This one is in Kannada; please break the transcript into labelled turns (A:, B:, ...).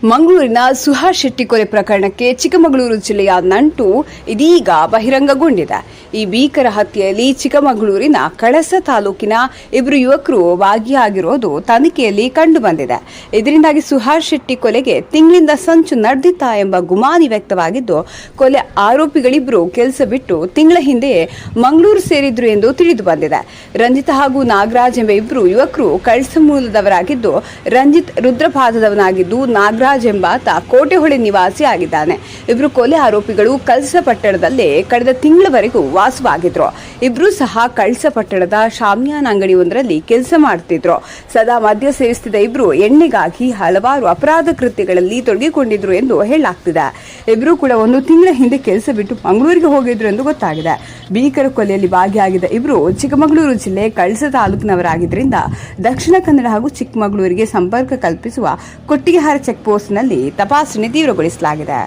A: ಮಂಗಳೂರಿನ ಸುಹಾಸ್ ಶೆಟ್ಟಿ ಕೊಲೆ ಪ್ರಕರಣಕ್ಕೆ ಚಿಕ್ಕಮಗಳೂರು ಜಿಲ್ಲೆಯ ನಂಟು ಇದೀಗ ಬಹಿರಂಗಗೊಂಡಿದೆ. ಈ ಭೀಕರ ಹತ್ಯೆಯಲ್ಲಿ ಚಿಕ್ಕಮಗಳೂರಿನ ಕಳಸ ತಾಲೂಕಿನ ಇಬ್ಬರು ಯುವಕರು ಭಾಗಿಯಾಗಿರುವುದು ತನಿಖೆಯಲ್ಲಿ ಕಂಡುಬಂದಿದೆ. ಇದರಿಂದಾಗಿ ಸುಹಾಸ್ ಶೆಟ್ಟಿ ಕೊಲೆಗೆ ತಿಂಗಳಿಂದ ಸಂಚು ನಡೆದಿತ್ತಾ ಎಂಬ ಗುಮಾನಿ ವ್ಯಕ್ತವಾಗಿದ್ದು, ಕೊಲೆ ಆರೋಪಿಗಳಿಬ್ಬರು ಕೆಲಸ ಬಿಟ್ಟು ತಿಂಗಳ ಹಿಂದೆಯೇ ಮಂಗಳೂರು ಸೇರಿದ್ರು ಎಂದು ತಿಳಿದು ಬಂದಿದೆ. ರಂಜಿತ್ ಹಾಗೂ ನಾಗರಾಜ್ ಎಂಬ ಇಬ್ಬರು ಯುವಕರು ಕಳಸ ಮೂಲದವರಾಗಿದ್ದು, ರಂಜಿತ್ ರುದ್ರಪಾದದವನಾಗಿದ್ದು, ನಾಗರಾಜ್ ಎಂಬಾತ ಕೋಟೆಹೊಳೆ ನಿವಾಸಿ ಆಗಿದ್ದಾನೆ. ಇಬ್ರು ಕೊಲೆ ಆರೋಪಿಗಳು ಕಳಸ ಪಟ್ಟಣದಲ್ಲಿ ಕಳೆದ ತಿಂಗಳವರೆಗೂ ವಾಸವಾಗಿದ್ರು. ಇಬ್ರು ಸಹ ಕಳಸ ಪಟ್ಟಣದ ಶಾಮಿಯಾನ ಅಂಗಡಿಯೊಂದರಲ್ಲಿ ಕೆಲಸ ಮಾಡುತ್ತಿದ್ರು. ಸದಾ ಮದ್ಯ ಸೇವಿಸುತ್ತಿದ್ದ ಇಬ್ರು ಎಣ್ಣೆಗಾಗಿ ಹಲವಾರು ಅಪರಾಧ ಕೃತ್ಯಗಳಲ್ಲಿ ತೊಡಗಿಕೊಂಡಿದ್ರು ಎಂದು ಹೇಳಲಾಗ್ತಿದೆ. ಇಬ್ರು ಕೂಡ ಒಂದು ತಿಂಗಳ ಹಿಂದೆ ಕೆಲಸ ಬಿಟ್ಟು ಮಂಗಳೂರಿಗೆ ಹೋಗಿದ್ರು ಎಂದು ಗೊತ್ತಾಗಿದೆ. ಭೀಕರ ಕೊಲೆಯಲ್ಲಿ ಭಾಗಿಯಾಗಿದ್ದ ಇಬ್ರು ಚಿಕ್ಕಮಗಳೂರು ಜಿಲ್ಲೆ ಕಳಸ ತಾಲೂಕಿನವರಾಗಿದ್ದರಿಂದ ದಕ್ಷಿಣ ಕನ್ನಡ ಹಾಗೂ ಚಿಕ್ಕಮಗಳೂರಿಗೆ ಸಂಪರ್ಕ ಕಲ್ಪಿಸುವ ಕೊಟ್ಟಿಗೆಹಾರ ಚೆಕ್ ಪೋಸ್ಟ್ನಲ್ಲಿ ತಪಾಸಣೆ ತೀವ್ರಗೊಳಿಸಲಾಗಿದೆ.